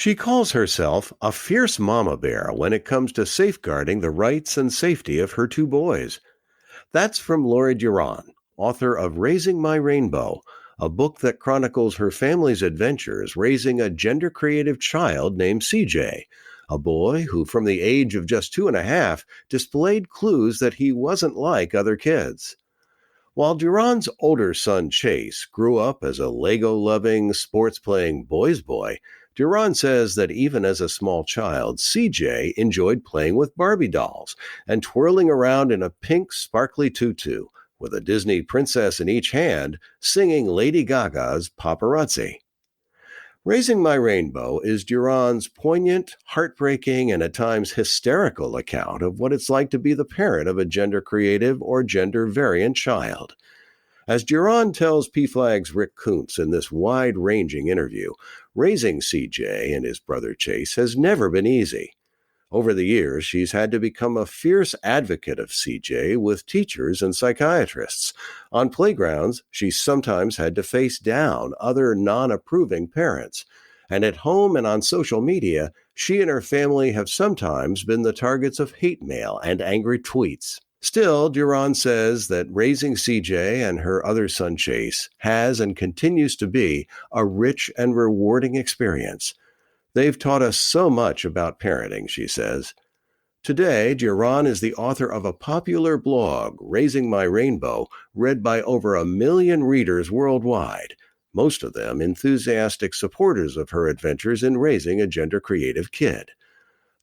She calls herself a fierce mama bear when it comes to safeguarding the rights and safety of her two boys. That's from Lori Duron, author of Raising My Rainbow, a book that chronicles her family's adventures raising a gender-creative child named CJ, a boy who from the age of just 2.5 displayed clues that he wasn't like other kids. While Duron's older son Chase grew up as a Lego-loving, sports-playing boy's boy, Duron says that even as a small child, CJ enjoyed playing with Barbie dolls and twirling around in a pink, sparkly tutu, with a Disney princess in each hand, singing Lady Gaga's Paparazzi. Raising My Rainbow is Duron's poignant, heartbreaking, and at times hysterical account of what it's like to be the parent of a gender-creative or gender-variant child. As Duron tells PFLAG's Rick Koonce in this wide-ranging interview, raising CJ and his brother Chase has never been easy. Over the years, she's had to become a fierce advocate of CJ with teachers and psychiatrists. On playgrounds, she's sometimes had to face down other non-approving parents. And at home and on social media, she and her family have sometimes been the targets of hate mail and angry tweets. Still, Duron says that raising CJ and her other son Chase has and continues to be a rich and rewarding experience. They've taught us so much about parenting, she says. Today, Duron is the author of a popular blog, Raising My Rainbow, read by over 1 million readers worldwide, most of them enthusiastic supporters of her adventures in raising a gender-creative kid.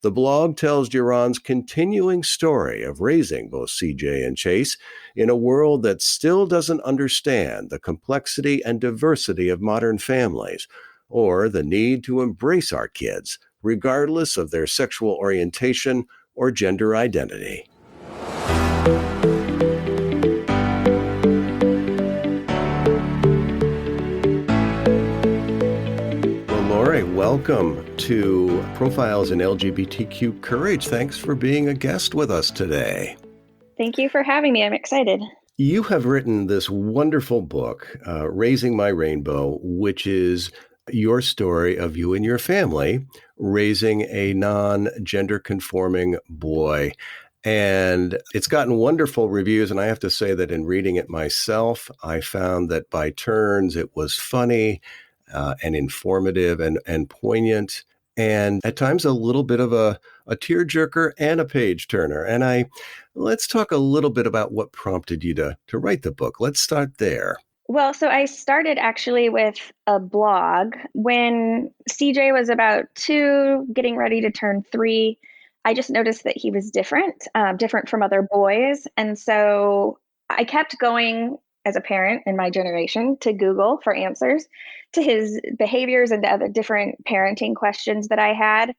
The blog tells Duron's continuing story of raising both CJ and Chase in a world that still doesn't understand the complexity and diversity of modern families, or the need to embrace our kids, regardless of their sexual orientation or gender identity. Well, Lori, welcome to Profiles in LGBTQ Courage. Thanks for being a guest with us today. Thank you for having me. I'm excited. You have written this wonderful book, Raising My Rainbow, which is your story of you and your family raising a non-gender conforming boy. And it's gotten wonderful reviews. And I have to say that in reading it myself, I found that by turns it was funny and informative and poignant, and at times a little bit of a tearjerker and a page turner. And let's talk a little bit about what prompted you to write the book. Let's start there. Well, so I started actually with a blog when CJ was about 2, getting ready to turn 3. I just noticed that he was different from other boys. And so I kept going as a parent in my generation to Google for answers to his behaviors and to other different parenting questions that I had.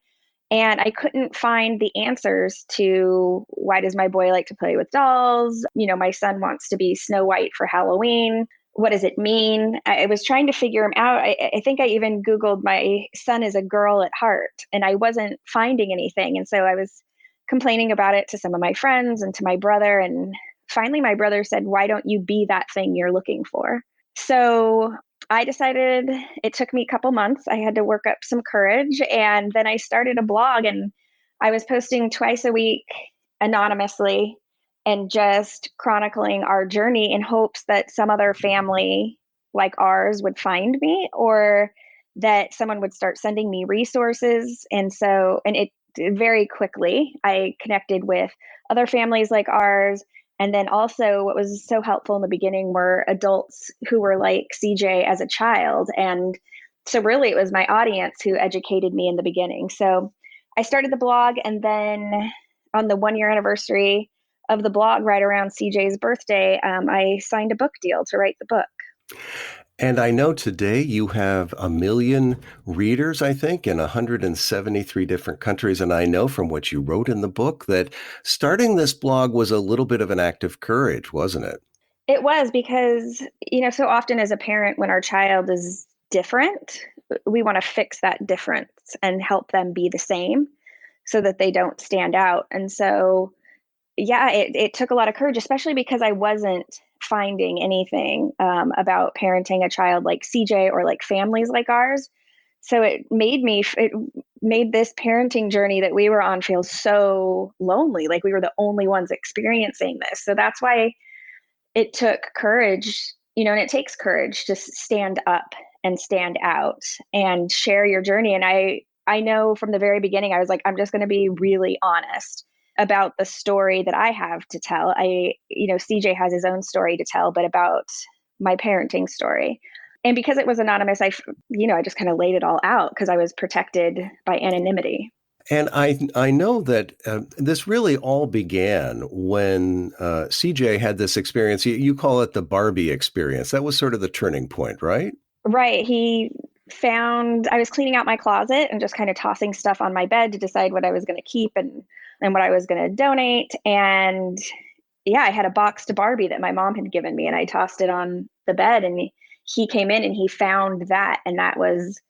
And I couldn't find the answers to why does my boy like to play with dolls? My son wants to be Snow White for Halloween. What does it mean? I was trying to figure him out. I think I even Googled my son is a girl at heart, and I wasn't finding anything. And so I was complaining about it to some of my friends and to my brother. And finally, my brother said, why don't you be that thing you're looking for? So I decided, it took me a couple months. I had to work up some courage. And then I started a blog, and I was posting twice a week anonymously and just chronicling our journey in hopes that some other family like ours would find me, or that someone would start sending me resources. And it very quickly, I connected with other families like ours. And then also what was so helpful in the beginning were adults who were like CJ as a child. And so really it was my audience who educated me in the beginning. So I started the blog, and then on the 1-year anniversary of the blog, right around CJ's birthday, I signed a book deal to write the book. And I know today you have 1 million readers, I think, in 173 different countries. And I know from what you wrote in the book that starting this blog was a little bit of an act of courage, wasn't it? It was, because, so often as a parent, when our child is different, we want to fix that difference and help them be the same so that they don't stand out. And so yeah, it took a lot of courage, especially because I wasn't finding anything about parenting a child like CJ or like families like ours. So it made this parenting journey that we were on feel so lonely. Like we were the only ones experiencing this. So that's why it took courage, and it takes courage to stand up and stand out and share your journey. And I know from the very beginning, I was like, I'm just going to be really honest about the story that I have to tell. CJ has his own story to tell, but about my parenting story. And because it was anonymous, I just kind of laid it all out because I was protected by anonymity. And I know that this really all began when CJ had this experience. You call it the Barbie experience. That was sort of the turning point, right? Right. I was cleaning out my closet and just kind of tossing stuff on my bed to decide what I was going to keep and what I was going to donate. And yeah, I had a boxed Barbie that my mom had given me, and I tossed it on the bed, and he came in and he found that. And that was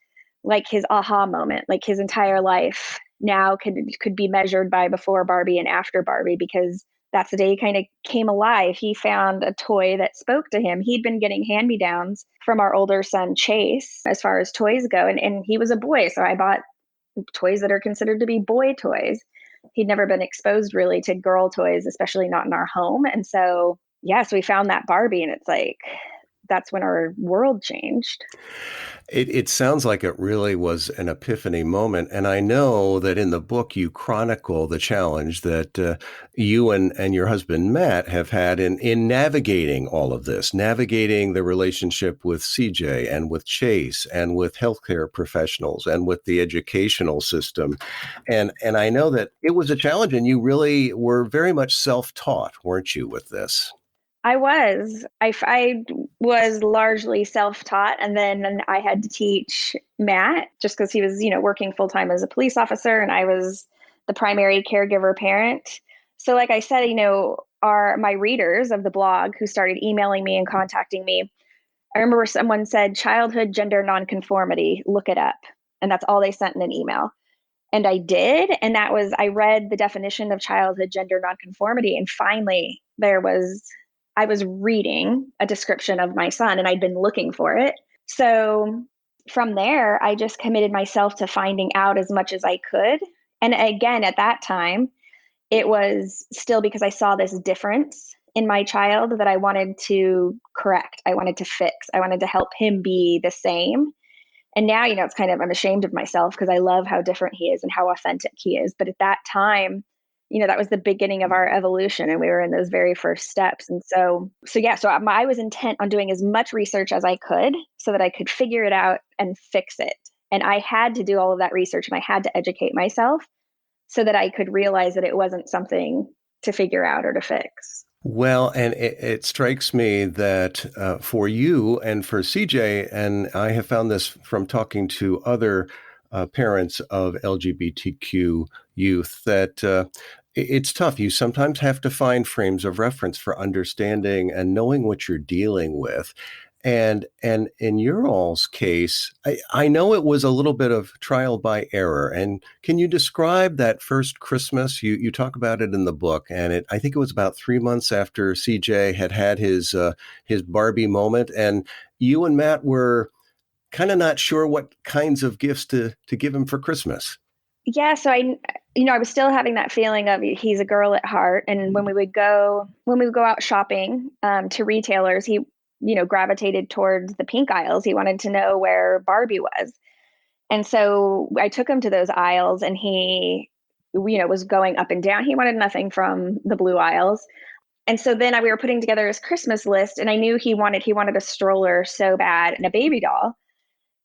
like his aha moment. Like his entire life now could be measured by before Barbie and after Barbie, because that's the day he kind of came alive. He found a toy that spoke to him. He'd been getting hand-me-downs from our older son, Chase, as far as toys go. And he was a boy, so I bought toys that are considered to be boy toys. He'd never been exposed really to girl toys, especially not in our home. And so, so we found that Barbie, and it's like, that's when our world changed. It sounds like it really was an epiphany moment. And I know that in the book, you chronicle the challenge that you and your husband, Matt, have had in navigating all of this, navigating the relationship with CJ and with Chase and with healthcare professionals and with the educational system. And I know that it was a challenge, and you really were very much self-taught, weren't you, with this? I was. I was largely self-taught, and then I had to teach Matt just because he was, working full-time as a police officer, and I was the primary caregiver parent. So like I said, my readers of the blog who started emailing me and contacting me, I remember someone said childhood gender nonconformity, look it up. And that's all they sent in an email. And I did. And I read the definition of childhood gender nonconformity. And finally, I was reading a description of my son, and I'd been looking for it. So from there, I just committed myself to finding out as much as I could. And again, at that time, it was still because I saw this difference in my child that I wanted to correct. I wanted to fix. I wanted to help him be the same. And now, it's kind of, I'm ashamed of myself because I love how different he is and how authentic he is. But at that time, that was the beginning of our evolution, and we were in those very first steps. And so I was intent on doing as much research as I could so that I could figure it out and fix it. And I had to do all of that research, and I had to educate myself so that I could realize that it wasn't something to figure out or to fix. Well, and it strikes me that for you and for CJ, and I have found this from talking to other parents of LGBTQ youth, that it's tough. You sometimes have to find frames of reference for understanding and knowing what you're dealing with. And in your all's case, I know it was a little bit of trial by error. And can you describe that first Christmas? You talk about it in the book, and I think it was about 3 months after CJ had his Barbie moment, and you and Matt were kind of not sure what kinds of gifts to give him for Christmas. Yeah, so I was still having that feeling of he's a girl at heart, and when we would go out shopping to retailers, he gravitated towards the pink aisles. He wanted to know where Barbie was. And so I took him to those aisles, and he, was going up and down. He wanted nothing from the blue aisles. And so then we were putting together his Christmas list, and I knew he wanted a stroller so bad and a baby doll.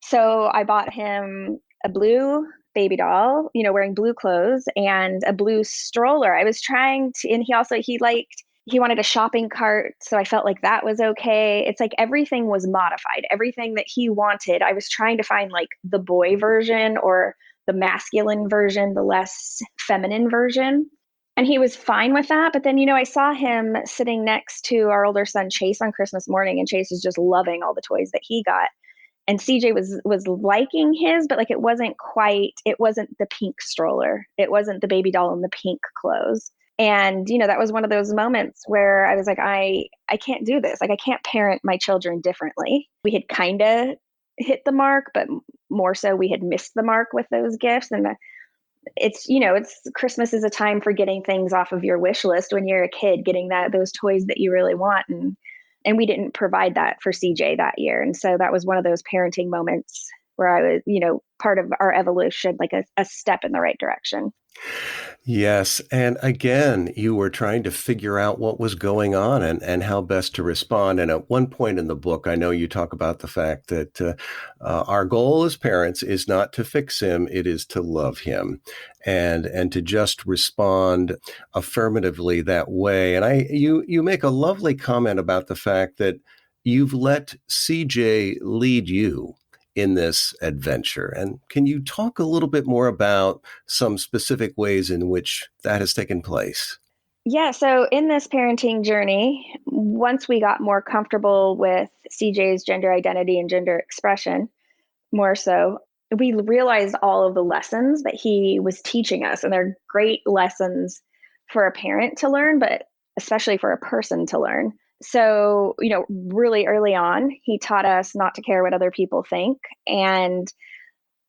So I bought him a blue baby doll, wearing blue clothes, and a blue stroller. I was trying to, and he wanted a shopping cart. So I felt like that was okay. It's like everything was modified. Everything that he wanted, I was trying to find like the boy version or the masculine version, the less feminine version. And he was fine with that. But then, I saw him sitting next to our older son, Chase, on Christmas morning, and Chase was just loving all the toys that he got. And CJ was liking his, but like it wasn't the pink stroller. It wasn't the baby doll in the pink clothes. And, that was one of those moments where I was like, I can't do this. Like, I can't parent my children differently. We had kind of hit the mark, but more so we had missed the mark with those gifts. And it's Christmas is a time for getting things off of your wish list when you're a kid, getting those toys that you really want. And we didn't provide that for CJ that year. And so that was one of those parenting moments where I was, part of our evolution, like a step in the right direction. Yes. And again, you were trying to figure out what was going on and how best to respond. And at one point in the book, I know you talk about the fact that our goal as parents is not to fix him, it is to love him and to just respond affirmatively that way. And you make a lovely comment about the fact that you've let CJ lead you in this adventure. And can you talk a little bit more about some specific ways in which that has taken place? Yeah, so in this parenting journey, once we got more comfortable with CJ's gender identity and gender expression, more so, we realized all of the lessons that he was teaching us. And they're great lessons for a parent to learn, but especially for a person to learn. So, really early on, he taught us not to care what other people think. And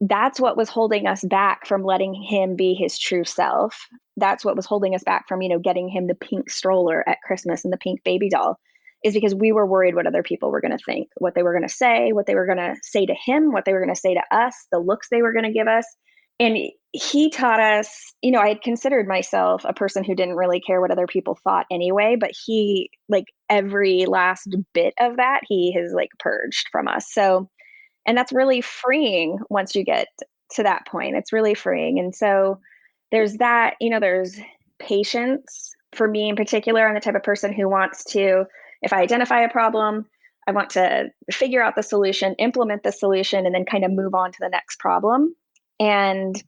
that's what was holding us back from letting him be his true self. That's what was holding us back from, getting him the pink stroller at Christmas and the pink baby doll, is because we were worried what other people were going to think, what they were going to say, what they were going to say to him, what they were going to say to us, the looks they were going to give us. And he taught us, I had considered myself a person who didn't really care what other people thought anyway, but he, like, every last bit of that, he has like purged from us. So, and that's really freeing once you get to that point. It's really freeing. And so there's that, there's patience for me in particular. I'm the type of person who wants to, if I identify a problem, I want to figure out the solution, implement the solution, and then kind of move on to the next problem. And,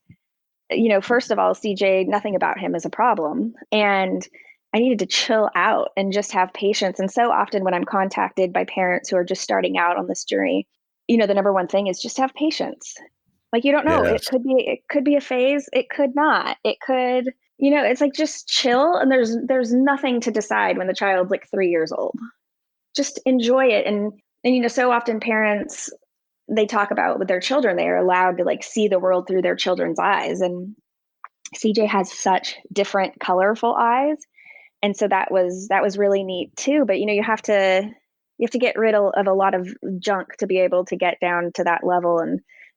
first of all, CJ, nothing about him is a problem. And I needed to chill out and just have patience. And so often when I'm contacted by parents who are just starting out on this journey, the number one thing is just have patience. Like, you don't know, Yes. it could be a phase. It could not, it could, it's like, just chill. And there's nothing to decide when the child's like 3 years old. Just enjoy it. And so often parents, they talk about with their children, they are allowed to like see the world through their children's eyes. And CJ has such different, colorful eyes. And so that was really neat too. But you have to get rid of a lot of junk to be able to get down to that level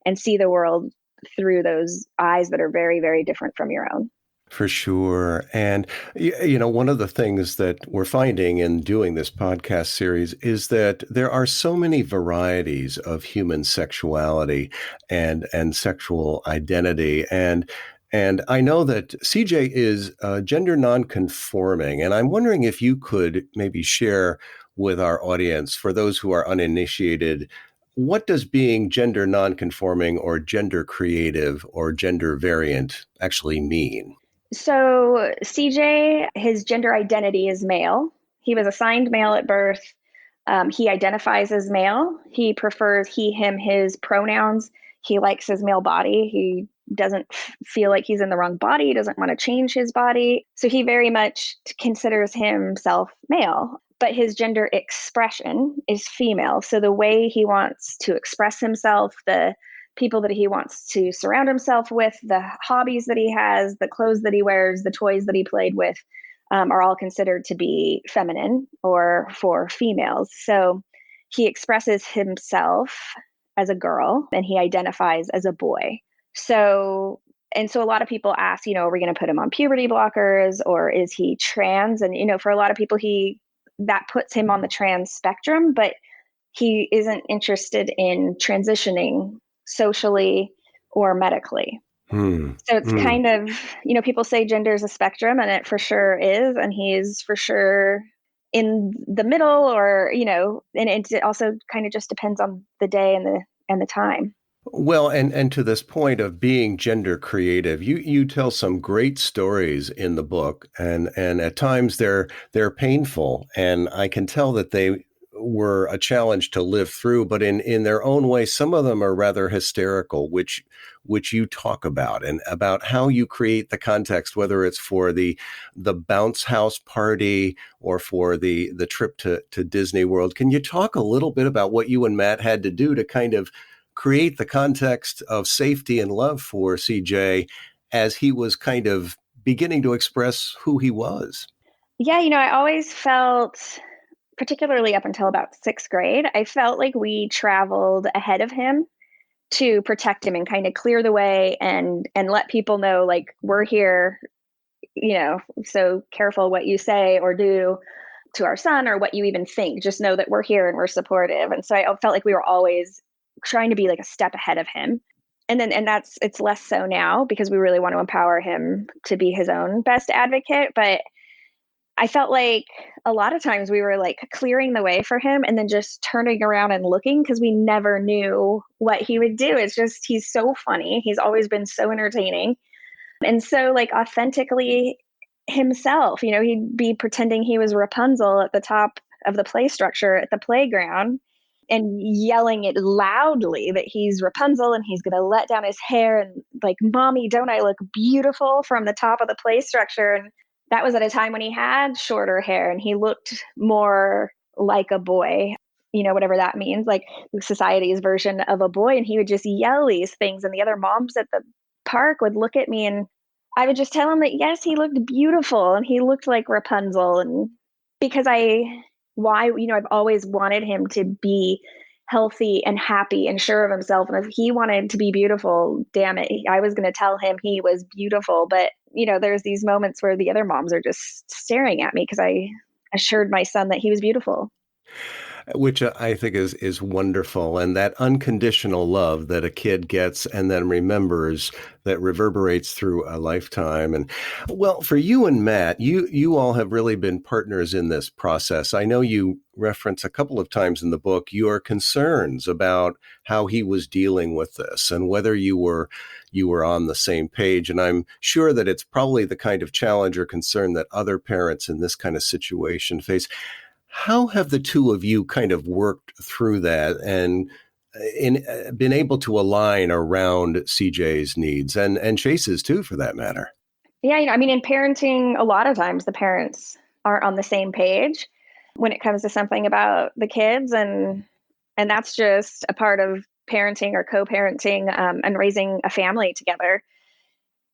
and see the world through those eyes that are very, very different from your own. For sure. And, one of the things that we're finding in doing this podcast series is that there are so many varieties of human sexuality and sexual identity. And I know that CJ is gender nonconforming. And I'm wondering if you could maybe share with our audience, for those who are uninitiated, what does being gender nonconforming or gender creative or gender variant actually mean? So CJ, his gender identity is male. He was assigned male at birth. He identifies as male. He prefers he, him, his pronouns. He likes his male body. He doesn't feel like he's in the wrong body. He doesn't want to change his body. So he very much considers himself male, but his gender expression is female. So the way he wants to express himself, the people that he wants to surround himself with, the hobbies that he has, the clothes that he wears, the toys that he played with, are all considered to be feminine or for females. So he expresses himself as a girl and he identifies as a boy. So a lot of people ask, are we going to put him on puberty blockers or is he trans? And, for a lot of people, that puts him on the trans spectrum, but he isn't interested in transitioning socially or medically. So it's kind of, people say gender is a spectrum, and it for sure is. And he is for sure in the middle, or, and it also kind of just depends on the day and the time. Well, and to this point of being gender creative, you tell some great stories in the book, and at times they're painful, and I can tell that they were a challenge to live through, but in their own way, some of them are rather hysterical, which you talk about, and about how you create the context, whether it's for the bounce house party or for the trip to Disney World. Can you talk a little bit about what you and Matt had to do to kind of create the context of safety and love for CJ as he was kind of beginning to express who he was. Yeah, I always felt, particularly up until about sixth grade, I felt like we traveled ahead of him to protect him and kind of clear the way and let people know, like, we're here, so careful what you say or do to our son or what you even think. Just know that we're here and we're supportive. And so I felt like we were always trying to be like a step ahead of him. And it's less so now because we really want to empower him to be his own best advocate. But I felt like a lot of times we were like clearing the way for him and then just turning around and looking because we never knew what he would do. It's just, he's so funny. He's always been so entertaining. And so, like, authentically himself, he'd be pretending he was Rapunzel at the top of the play structure at the playground and yelling it loudly that he's Rapunzel and he's going to let down his hair and, like, Mommy, don't I look beautiful from the top of the play structure? And that was at a time when he had shorter hair and he looked more like a boy, whatever that means, like society's version of a boy. And he would just yell these things. And the other moms at the park would look at me and I would just tell him that, yes, he looked beautiful and he looked like Rapunzel. And because I've always wanted him to be healthy and happy and sure of himself. And if he wanted to be beautiful, damn it, I was going to tell him he was beautiful. But, there's these moments where the other moms are just staring at me because I assured my son that he was beautiful. Which I think is wonderful. And that unconditional love that a kid gets and then remembers that reverberates through a lifetime. And well, for you and Matt, you all have really been partners in this process. I know you reference a couple of times in the book your concerns about how he was dealing with this and whether you were on the same page. And I'm sure that it's probably the kind of challenge or concern that other parents in this kind of situation face. How have the two of you kind of worked through that and been able to align around CJ's needs and Chase's too, for that matter? Yeah, in parenting, a lot of times the parents aren't on the same page when it comes to something about the kids, and that's just a part of parenting or co-parenting and raising a family together.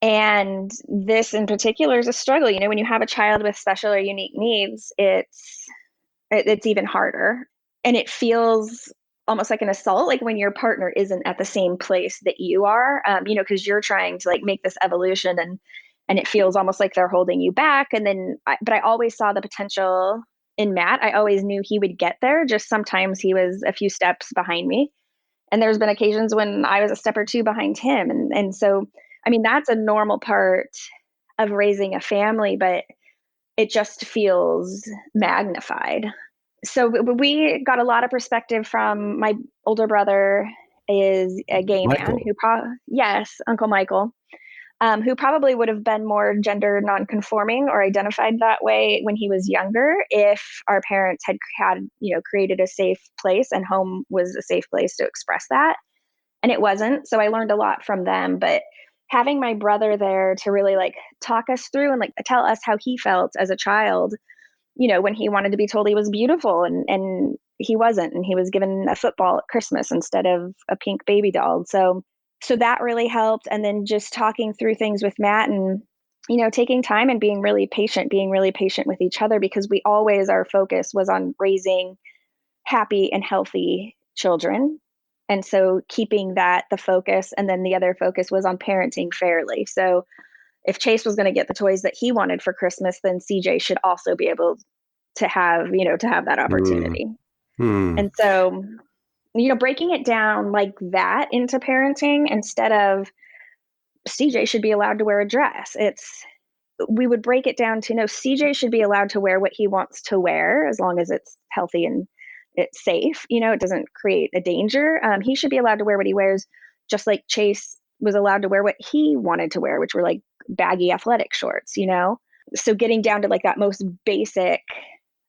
And this in particular is a struggle. When you have a child with special or unique needs, it's even harder. And it feels almost like an assault, like when your partner isn't at the same place that you are, because you're trying to, like, make this evolution and it feels almost like they're holding you back. And then, but I always saw the potential in Matt. I always knew he would get there. Just sometimes he was a few steps behind me. And there's been occasions when I was a step or two behind him. And so, that's a normal part of raising a family, but it just feels magnified. So we got a lot of perspective from my older brother is a gay man Michael. yes, Uncle Michael, who probably would have been more gender nonconforming or identified that way when he was younger if our parents had created a safe place and home was a safe place to express that. And it wasn't. So I learned a lot from them. But having my brother there to really, like, talk us through and, like, tell us how he felt as a child, when he wanted to be told he was beautiful and he wasn't, and he was given a football at Christmas instead of a pink baby doll. So that really helped. And then just talking through things with Matt and, taking time and being really patient with each other, because our focus was on raising happy and healthy children. And so keeping that the focus, and then the other focus was on parenting fairly. So if Chase was going to get the toys that he wanted for Christmas, then CJ should also be able to have that opportunity. And so, breaking it down like that into parenting instead of CJ should be allowed to wear a dress. We would break it down to, no, CJ should be allowed to wear what he wants to wear as long as it's healthy and it's safe. It doesn't create a danger. He should be allowed to wear what he wears, just like Chase was allowed to wear what he wanted to wear, which were like baggy athletic shorts, So getting down to, like, that most basic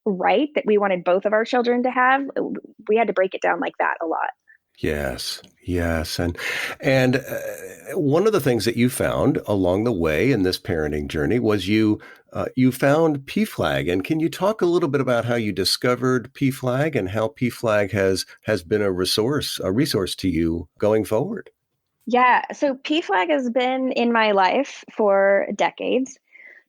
right that we wanted both of our children to have, we had to break it down like that a lot. Yes. And one of the things that you found along the way in this parenting journey was you You found PFLAG, and can you talk a little bit about how you discovered PFLAG and how PFLAG has been a resource to you going forward? Yeah, so PFLAG has been in my life for decades.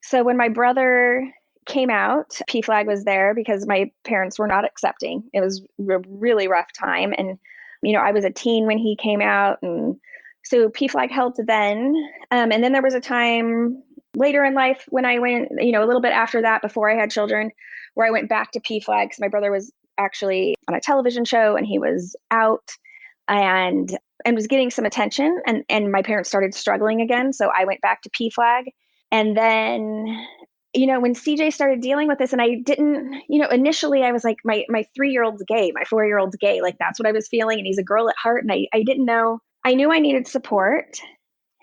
So when my brother came out, PFLAG was there because my parents were not accepting. It was a really rough time. And, I was a teen when he came out. And so PFLAG helped then. And then there was a time later in life when I went, a little bit after that, before I had children, where I went back to PFLAG because my brother was actually on a television show and he was out and was getting some attention, and my parents started struggling again. So I went back to PFLAG. And then, when CJ started dealing with this, and I didn't, initially I was like, my 3-year-old's gay, my 4-year-old's gay. Like that's what I was feeling. And he's a girl at heart. And I didn't know, I knew I needed support,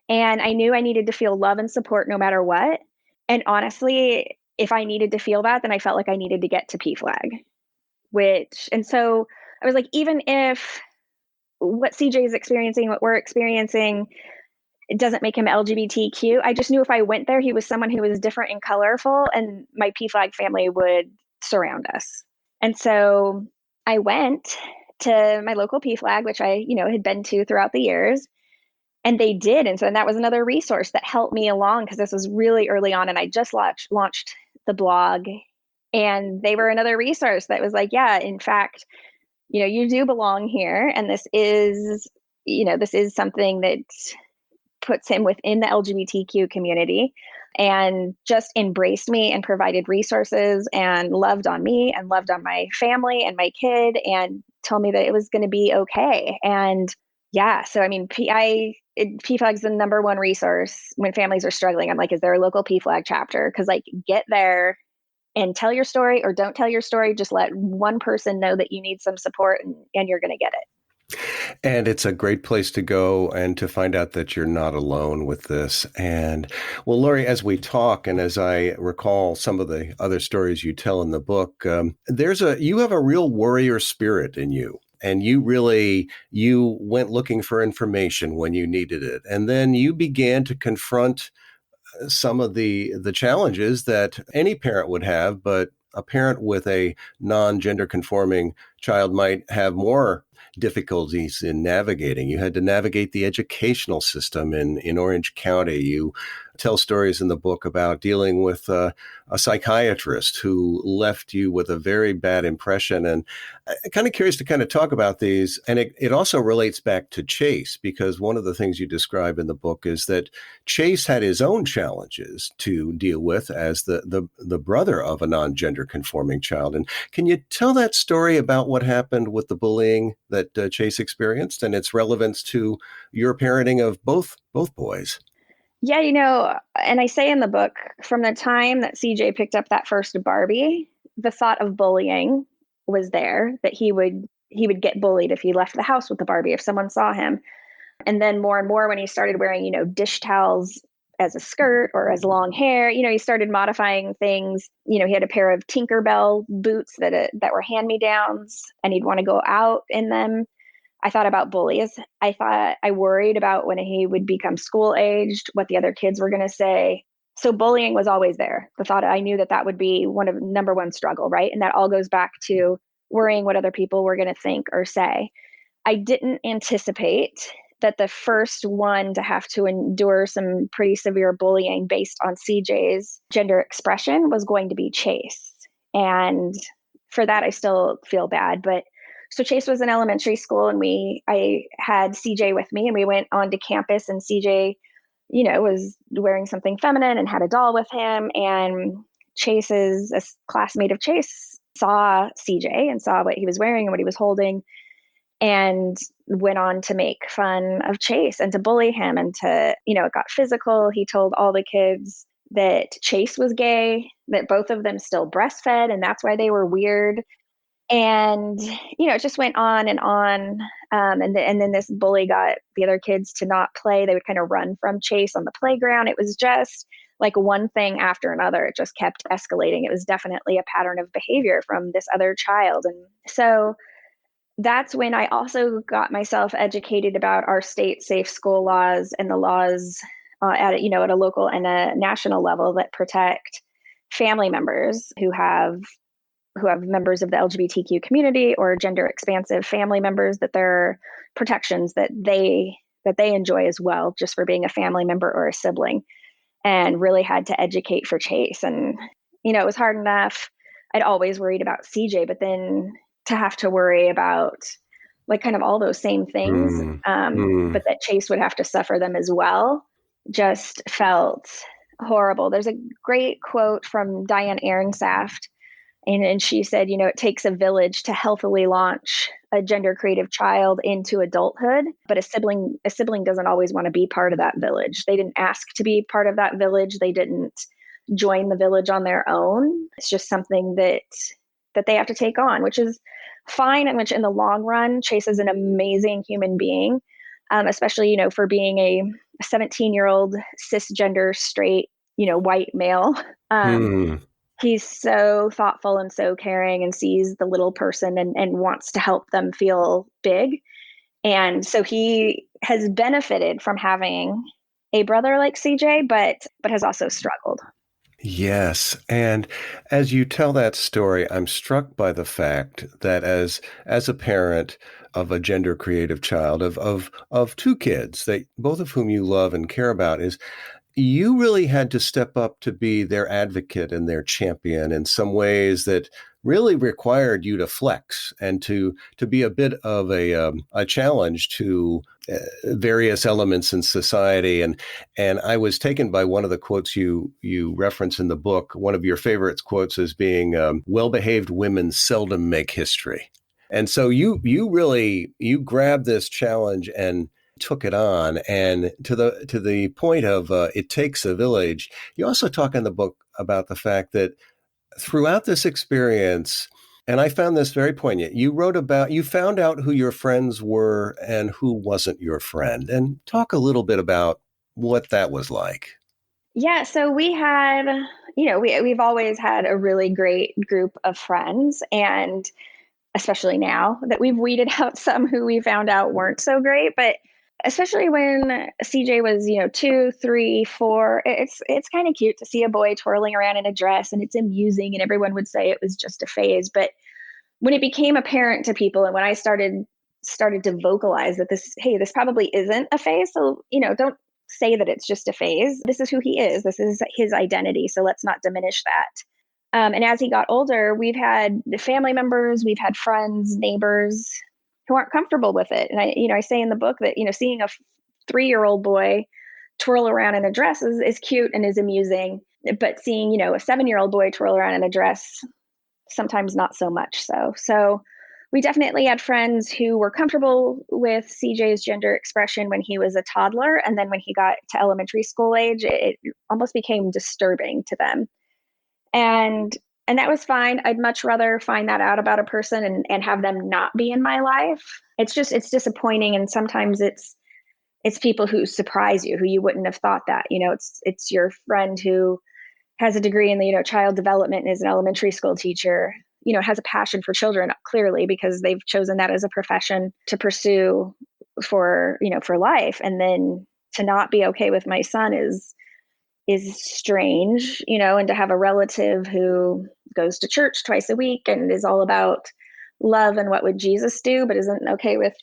and I knew I needed to feel love and support no matter what. And honestly, if I needed to feel that, then I felt like I needed to get to PFLAG, and so I was like, even if what CJ is experiencing, what we're experiencing, it doesn't make him LGBTQ. I just knew if I went there, he was someone who was different and colorful, and my PFLAG family would surround us. And so I went to my local PFLAG, which I, had been to throughout the years, and they did. And so that was another resource that helped me along because this was really early on, and I just launched the blog, and they were another resource that was like, yeah, in fact, you do belong here. And this is something that puts him within the LGBTQ community, and just embraced me and provided resources and loved on me and loved on my family and my kid and told me that it was going to be okay. And yeah, so I mean, PFLAG is the number one resource when families are struggling. I'm like, is there a local PFLAG chapter? Because like, get there and tell your story, or don't tell your story. Just let one person know that you need some support, and you're going to get it. And it's a great place to go and to find out that you're not alone with this. And well, Lori, as we talk, and as I recall some of the other stories you tell in the book, you have a real warrior spirit in you. And you went looking for information when you needed it. And then you began to confront some of the challenges that any parent would have, but a parent with a non-gender conforming child might have more difficulties in navigating. You had to navigate the educational system in Orange County. You tell stories in the book about dealing with a psychiatrist who left you with a very bad impression. And I'm kind of curious to kind of talk about these. And it also relates back to Chase, because one of the things you describe in the book is that Chase had his own challenges to deal with as the brother of a non-gender conforming child. And can you tell that story about what happened with the bullying that Chase experienced and its relevance to your parenting of both boys? Yeah, and I say in the book, from the time that CJ picked up that first Barbie, the thought of bullying was there, that he would get bullied if he left the house with the Barbie, if someone saw him. And then more and more when he started wearing, dish towels as a skirt or as long hair, he started modifying things. He had a pair of Tinkerbell boots that were hand-me-downs, and he'd want to go out in them. I thought about bullies. I worried about when he would become school aged, what the other kids were going to say. So bullying was always there. The thought, I knew that would be number one struggle, right? And that all goes back to worrying what other people were going to think or say. I didn't anticipate that the first one to have to endure some pretty severe bullying based on CJ's gender expression was going to be Chase. And for that, I still feel bad. But so Chase was in elementary school, and I had CJ with me, and we went onto campus, and CJ, was wearing something feminine and had a doll with him. And a classmate of Chase, saw CJ and saw what he was wearing and what he was holding, and went on to make fun of Chase and to bully him, and to, it got physical. He told all the kids that Chase was gay, that both of them still breastfed, and that's why they were weird. And, it just went on and on. And then this bully got the other kids to not play. They would kind of run from Chase on the playground. It was just like one thing after another. It just kept escalating. It was definitely a pattern of behavior from this other child. And so that's when I also got myself educated about our state safe school laws and the laws at a local and a national level that protect family members who have members of the LGBTQ community or gender expansive family members, that there are protections that they enjoy as well, just for being a family member or a sibling, and really had to educate for Chase. And, it was hard enough. I'd always worried about CJ, but then to have to worry about like kind of all those same things, Mm, mm, but that Chase would have to suffer them as well, just felt horrible. There's a great quote from Diane Ehrensaft, and she said, it takes a village to healthily launch a gender creative child into adulthood, but a sibling doesn't always want to be part of that village. They didn't ask to be part of that village. They didn't join the village on their own. It's just something that they have to take on, which is fine, and which in the long run, Chase is an amazing human being, especially, for being a 17-year-old cisgender straight, white male. mm. He's so thoughtful and so caring, and sees the little person and wants to help them feel big. And so he has benefited from having a brother like CJ, but has also struggled. Yes. And as you tell that story, I'm struck by the fact that as a parent of a gender creative child, of two kids, that both of whom you love and care about, is you really had to step up to be their advocate and their champion in some ways that really required you to flex and to be a bit of a challenge to various elements in society. And I was taken by one of the quotes you reference in the book. One of your favorite quotes as being, well-behaved women seldom make history. And so you really grabbed this challenge and took it on. And to the point of it takes a village, you also talk in the book about the fact that throughout this experience, and I found this very poignant, you found out who your friends were and who wasn't your friend. And talk a little bit about what that was like. Yeah, so we had, we've always had a really great group of friends, and especially now that we've weeded out some who we found out weren't so great. But especially when CJ was, 2, 3, 4, it's kind of cute to see a boy twirling around in a dress, and it's amusing, and everyone would say it was just a phase. But when it became apparent to people, and when I started to vocalize that this probably isn't a phase, so don't say that it's just a phase. This is who he is. This is his identity. So let's not diminish that. And as he got older, we've had family members, we've had friends, neighbors who aren't comfortable with it. And I say in the book that, seeing a 3-year-old boy twirl around in a dress is cute and is amusing, but seeing, a 7-year-old boy twirl around in a dress, sometimes not so much so. So we definitely had friends who were comfortable with CJ's gender expression when he was a toddler. And then when he got to elementary school age, it almost became disturbing to them. And that was fine. I'd much rather find that out about a person and have them not be in my life. It's disappointing. And sometimes it's people who surprise you, who you wouldn't have thought that, it's your friend who has a degree in the, child development and is an elementary school teacher, has a passion for children, clearly, because they've chosen that as a profession to pursue for life. And then to not be okay with my son is strange, and to have a relative who goes to church twice a week and is all about love and what would Jesus do, but isn't okay with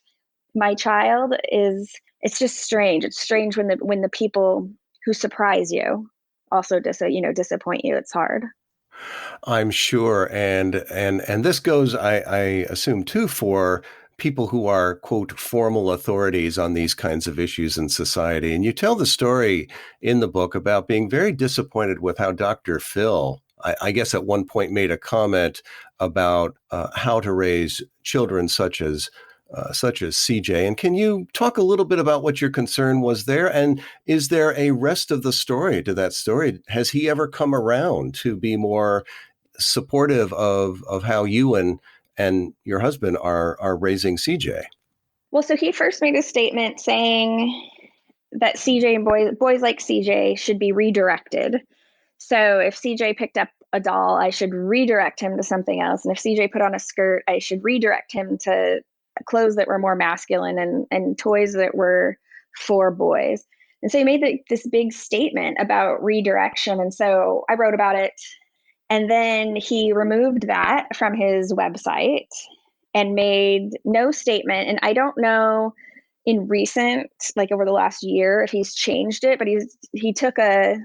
my child, it's just strange. It's strange when the people who surprise you also disappoint you. It's hard. I'm sure. And this goes, I assume, too, for people who are, quote, formal authorities on these kinds of issues in society. And you tell the story in the book about being very disappointed with how Dr. Phil, I guess at one point, made a comment about how to raise children such as CJ. And can you talk a little bit about what your concern was there? And is there a rest of the story to that story? Has he ever come around to be more supportive of how you and your husband are raising CJ? Well, so he first made a statement saying that CJ and boys like CJ should be redirected. So if CJ picked up a doll, I should redirect him to something else. And if CJ put on a skirt, I should redirect him to clothes that were more masculine and toys that were for boys. And so he made this big statement about redirection. And so I wrote about it And then he removed that from his website and made no statement. And I don't know in recent, like over the last year, if he's changed it, but he took a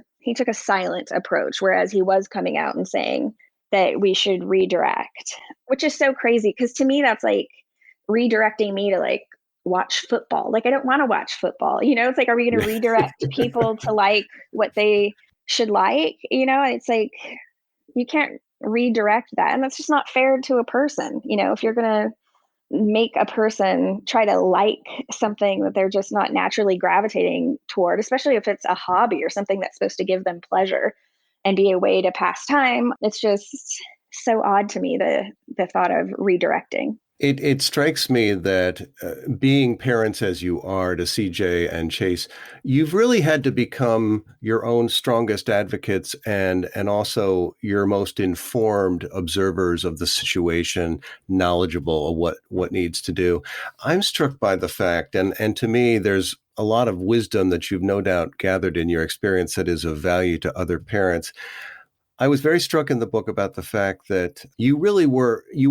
silent approach, whereas he was coming out and saying that we should redirect, which is so crazy because to me that's like redirecting me to like watch football. Like I don't want to watch football. It's like, are we going to redirect people to like what they should like? It's like you can't redirect that, and that's just not fair to a person. If you're going to make a person try to like something that they're just not naturally gravitating toward, especially if it's a hobby or something that's supposed to give them pleasure and be a way to pass time. It's just so odd to me, the thought of redirecting. It strikes me that being parents as you are to CJ and Chase, you've really had to become your own strongest advocates and also your most informed observers of the situation, knowledgeable of what needs to do. I'm struck by the fact, and to me, there's a lot of wisdom that you've no doubt gathered in your experience that is of value to other parents. I was very struck in the book about the fact that you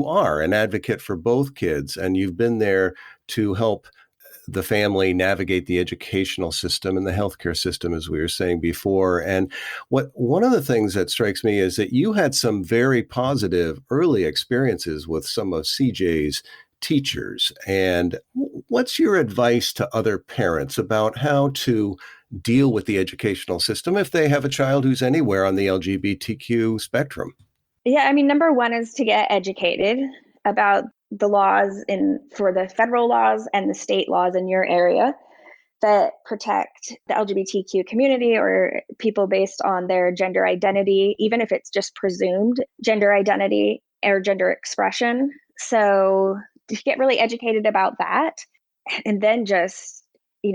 are an advocate for both kids, and you've been there to help the family navigate the educational system and the healthcare system, as we were saying before. And one of the things that strikes me is that you had some very positive early experiences with some of CJ's teachers. And what's your advice to other parents about how to deal with the educational system if they have a child who's anywhere on the LGBTQ spectrum? Yeah, I mean, number one is to get educated about the laws for the federal laws and the state laws in your area that protect the LGBTQ community or people based on their gender identity, even if it's just presumed gender identity or gender expression. So to get really educated about that, and then just you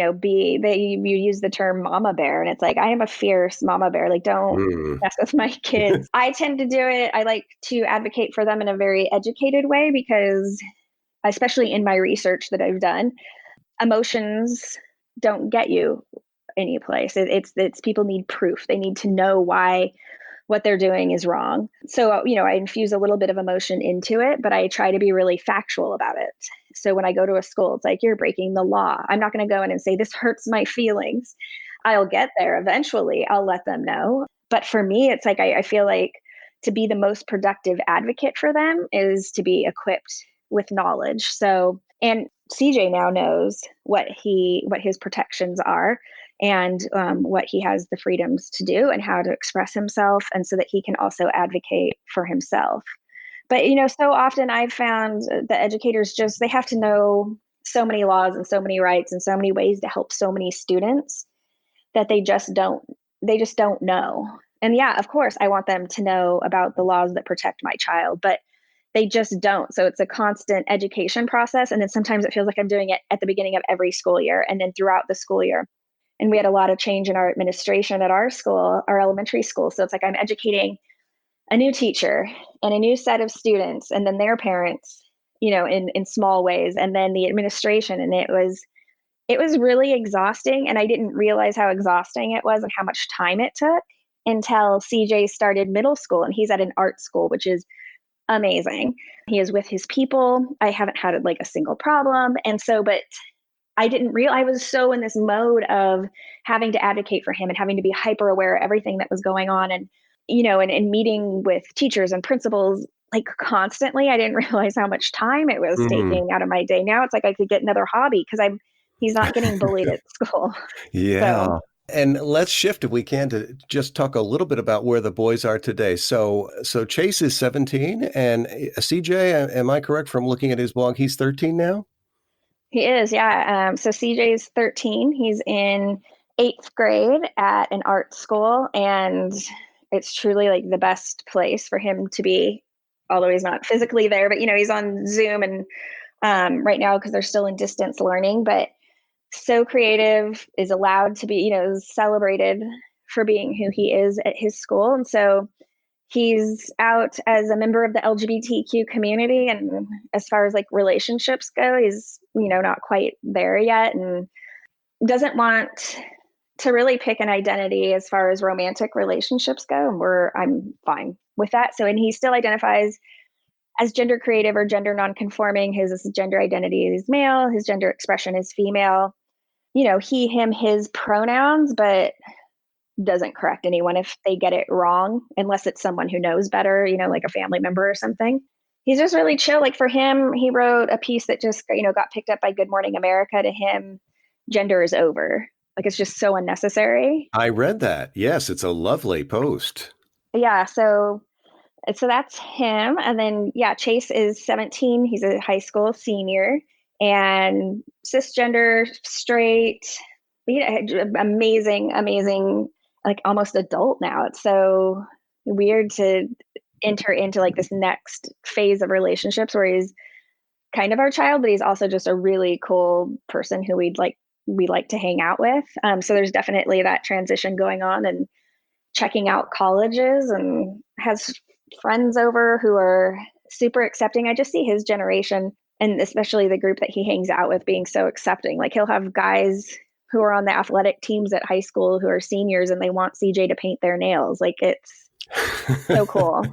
use the term mama bear, and it's like, I am a fierce mama bear. Like, don't mess with my kids. I tend to do it. I like to advocate for them in a very educated way because, especially in my research that I've done, emotions don't get you any place. It's people need proof. They need to know why what they're doing is wrong. So, I infuse a little bit of emotion into it, but I try to be really factual about it. So when I go to a school, it's like, you're breaking the law. I'm not going to go in and say, this hurts my feelings. I'll get there eventually. I'll let them know. But for me, it's like, I feel like to be the most productive advocate for them is to be equipped with knowledge. So, and CJ now knows what his protections are and what he has the freedoms to do and how to express himself, and so that he can also advocate for himself. But, so often I've found that educators they have to know so many laws and so many rights and so many ways to help so many students that they just don't know. And yeah, of course, I want them to know about the laws that protect my child, but they just don't. So it's a constant education process. And then sometimes it feels like I'm doing it at the beginning of every school year and then throughout the school year. And we had a lot of change in our administration at our school, our elementary school. So it's like I'm educating a new teacher and a new set of students and then their parents, in small ways, and then the administration. And it was really exhausting. And I didn't realize how exhausting it was and how much time it took until CJ started middle school, and he's at an art school, which is amazing. He is with his people. I haven't had like a single problem. And so, but I didn't realize, I was so in this mode of having to advocate for him and having to be hyper aware of everything that was going on. And, and meeting with teachers and principals like constantly. I didn't realize how much time it was taking out of my day. Now it's like I could get another hobby because he's not getting bullied at school. Yeah. So. And let's shift, if we can, to just talk a little bit about where the boys are today. So Chase is 17, and CJ, am I correct from looking at his blog? He's 13 now? He is, yeah. So CJ's 13. He's in 8th grade at an art school, and it's truly like the best place for him to be, although he's not physically there, but he's on Zoom and right now because they're still in distance learning, but so creative, is allowed to be, celebrated for being who he is at his school. And so he's out as a member of the LGBTQ community. And as far as like relationships go, he's, not quite there yet and doesn't want to really pick an identity as far as romantic relationships go. And I'm fine with that. So, and he still identifies as gender creative or gender nonconforming. His gender identity is male, his gender expression is female. He, him, his pronouns, but doesn't correct anyone if they get it wrong, unless it's someone who knows better, like a family member or something. He's just really chill. Like for him, he wrote a piece that just, got picked up by Good Morning America. To him, gender is over. Like it's just so unnecessary. I read that. Yes, it's a lovely post. Yeah. So that's him. And then, Chase is 17. He's a high school senior and cisgender, straight, amazing, like almost adult now. It's so weird to enter into like this next phase of relationships where he's kind of our child, but he's also just a really cool person who we like to hang out with. So there's definitely that transition going on, and checking out colleges, and has friends over who are super accepting. I just see his generation, and especially the group that he hangs out with, being so accepting. Like he'll have guys who are on the athletic teams at high school who are seniors and they want CJ to paint their nails. Like it's so cool.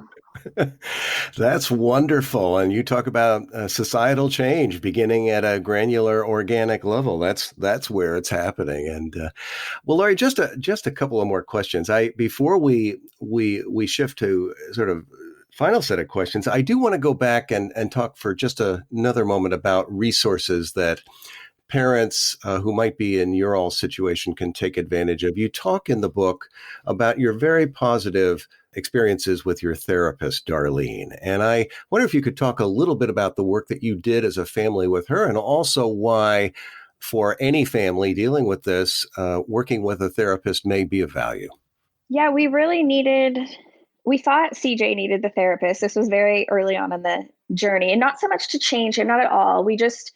That's wonderful. And you talk about societal change beginning at a granular organic level. That's where it's happening. And well, Lori, just a couple of more questions. Before we shift to sort of final set of questions, I do want to go back and talk for just another moment about resources that parents who might be in your all situation can take advantage of. You talk in the book about your very positive experiences with your therapist, Darlene. And I wonder if you could talk a little bit about the work that you did as a family with her, and also why, for any family dealing with this, working with a therapist may be of value. Yeah, we thought CJ needed the therapist. This was very early on in the journey, and not so much to change him, not at all. We just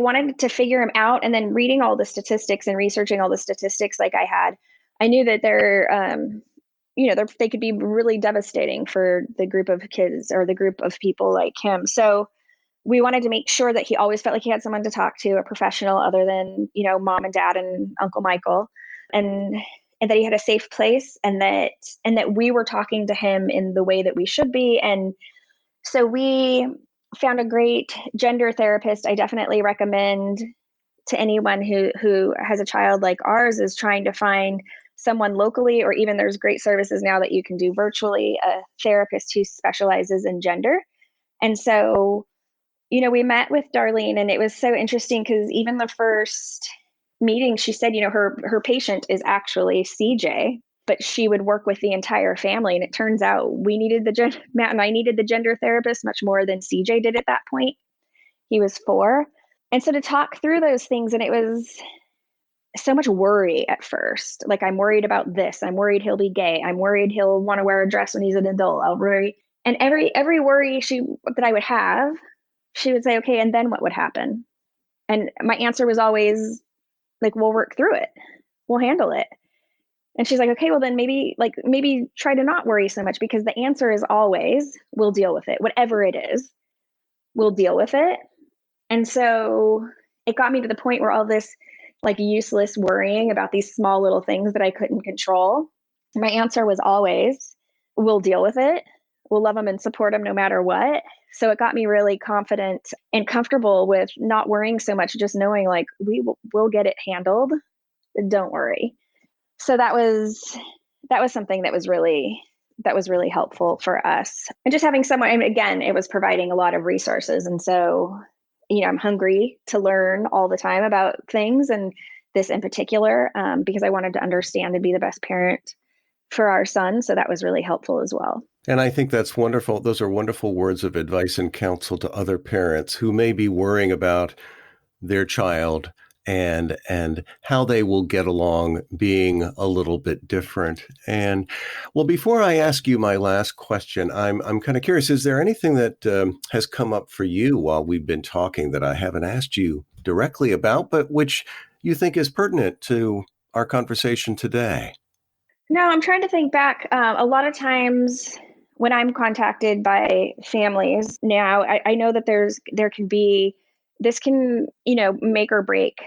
wanted to figure him out. And then reading all the statistics and researching all the statistics I knew that they could be really devastating for the group of kids or the group of people like him. So we wanted to make sure that he always felt like he had someone to talk to, a professional other than, mom and dad and Uncle Michael, and that he had a safe place, and that we were talking to him in the way that we should be. And so we found a great gender therapist. I definitely recommend to anyone who has a child like ours, is trying to find someone locally, or even there's great services now that you can do virtually, a therapist who specializes in gender. And so, we met with Darlene, and it was so interesting because even the first meeting, she said, her patient is actually CJ, but she would work with the entire family. And it turns out Matt and I needed the gender therapist much more than CJ did at that point. He was 4. And so to talk through those things, and it was so much worry at first. Like, I'm worried about this. I'm worried he'll be gay. I'm worried he'll want to wear a dress when he's an adult. I'll worry. And every worry that I would have, she would say, okay, and then what would happen? And my answer was always like, we'll work through it. We'll handle it. And she's like, okay, well then maybe try to not worry so much, because the answer is always, we'll deal with it. Whatever it is, we'll deal with it. And so it got me to the point where all this useless worrying about these small little things that I couldn't control, my answer was always, we'll deal with it. We'll love them and support them no matter what. So it got me really confident and comfortable with not worrying so much, just knowing we'll get it handled. Don't worry. So that was something that was really helpful for us. And just having someone, and again, it was providing a lot of resources. And so, I'm hungry to learn all the time about things, and this in particular, because I wanted to understand and be the best parent for our son. So that was really helpful as well. And I think that's wonderful. Those are wonderful words of advice and counsel to other parents who may be worrying about their child and how they will get along being a little bit different. And well, before I ask you my last question, I'm kind of curious, is there anything that has come up for you while we've been talking that I haven't asked you directly about, but which you think is pertinent to our conversation today? No, I'm trying to think back. A lot of times when I'm contacted by families now, I know that this can, make or break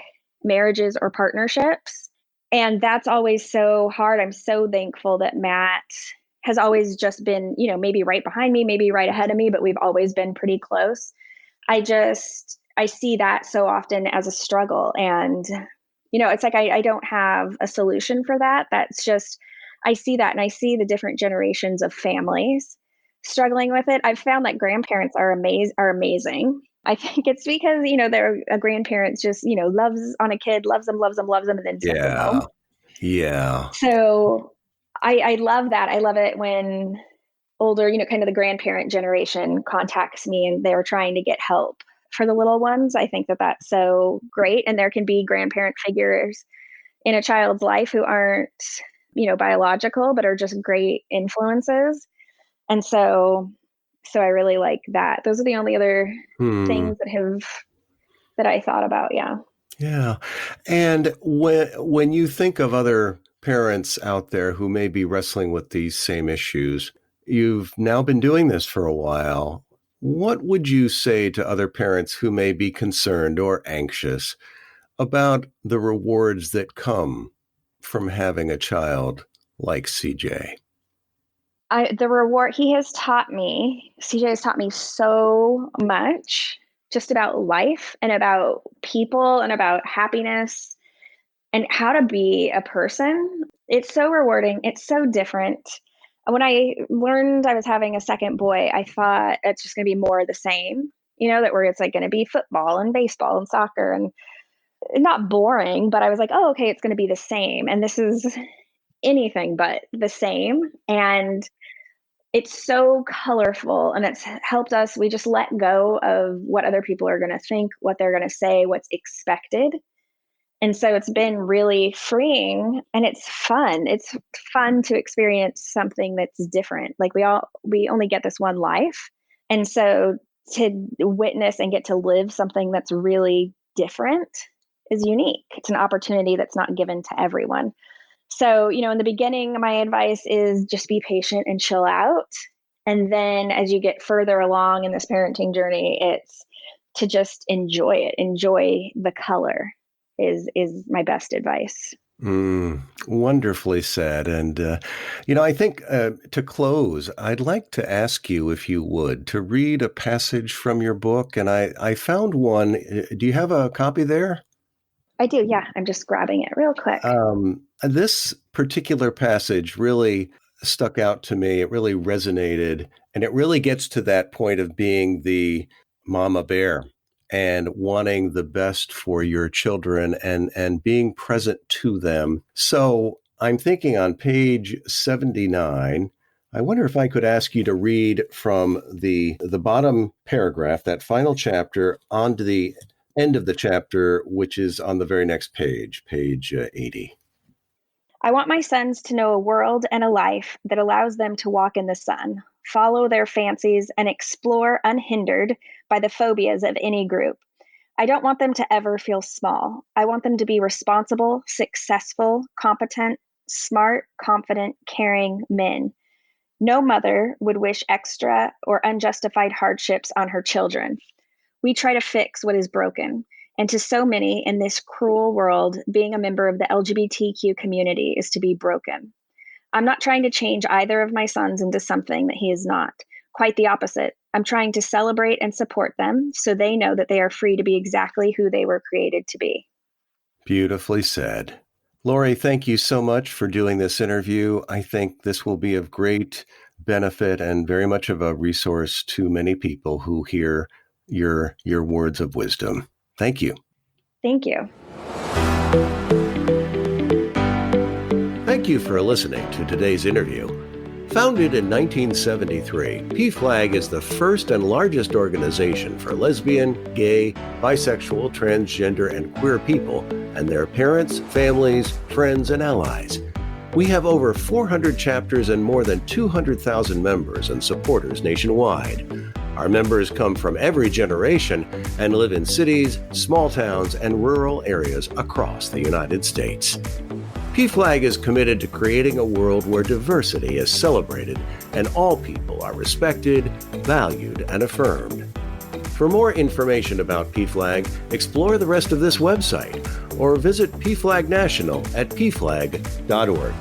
marriages or partnerships. And that's always so hard. I'm so thankful that Matt has always just been, maybe right behind me, maybe right ahead of me, but we've always been pretty close. I see that so often as a struggle. And, it's like I don't have a solution for that. That's just, I see that, and I see the different generations of families struggling with it. I've found that grandparents are amazing. I think it's because, they're a grandparent just, loves on a kid, loves them, and then sends them Yeah. home. Yeah. So I love that. I love it when older, kind of the grandparent generation contacts me and they're trying to get help for the little ones. I think that that's so great. And there can be grandparent figures in a child's life who aren't, biological, but are just great influences. And so I really like that. Those are the only other things that I thought about. Yeah. Yeah. And when you think of other parents out there who may be wrestling with these same issues, you've now been doing this for a while. What would you say to other parents who may be concerned or anxious about the rewards that come from having a child like CJ? The reward CJ has taught me so much just about life and about people and about happiness and how to be a person. It's so rewarding. It's so different. When I learned I was having a second boy, I thought it's just going to be more of the same, that where it's like going to be football and baseball and soccer and not boring, but I was like, oh, okay, it's going to be the same. And this is anything but the same. And it's so colorful, and it's helped us. We just let go of what other people are going to think, what they're going to say, what's expected. And so it's been really freeing, and it's fun. It's fun to experience something that's different. Like we only get this one life. And so to witness and get to live something that's really different is unique. It's an opportunity that's not given to everyone. So, in the beginning, my advice is just be patient and chill out. And then as you get further along in this parenting journey, it's to just enjoy it. Enjoy the color is my best advice. Wonderfully said. And, I think to close, I'd like to ask you, if you would, to read a passage from your book. And I found one. Do you have a copy there? I do, yeah. I'm just grabbing it real quick. This particular passage really stuck out to me. It really resonated, and it really gets to that point of being the mama bear and wanting the best for your children and being present to them. So I'm thinking on page 79, I wonder if I could ask you to read from the bottom paragraph, that final chapter, onto the end of the chapter, which is on the very next page, page 80. I want my sons to know a world and a life that allows them to walk in the sun, follow their fancies, and explore unhindered by the phobias of any group. I don't want them to ever feel small. I want them to be responsible, successful, competent, smart, confident, caring men. No mother would wish extra or unjustified hardships on her children. We try to fix what is broken. And to so many in this cruel world, being a member of the LGBTQ community is to be broken. I'm not trying to change either of my sons into something that he is not. Quite the opposite. I'm trying to celebrate and support them so they know that they are free to be exactly who they were created to be. Beautifully said. Lori, thank you so much for doing this interview. I think this will be of great benefit and very much of a resource to many people who hear your words of wisdom. Thank you. Thank you. Thank you for listening to today's interview. Founded in 1973, PFLAG is the first and largest organization for lesbian, gay, bisexual, transgender, and queer people and their parents, families, friends, and allies. We have over 400 chapters and more than 200,000 members and supporters nationwide. Our members come from every generation and live in cities, small towns, and rural areas across the United States. PFLAG is committed to creating a world where diversity is celebrated and all people are respected, valued, and affirmed. For more information about PFLAG, explore the rest of this website or visit PFLAG National at pflag.org.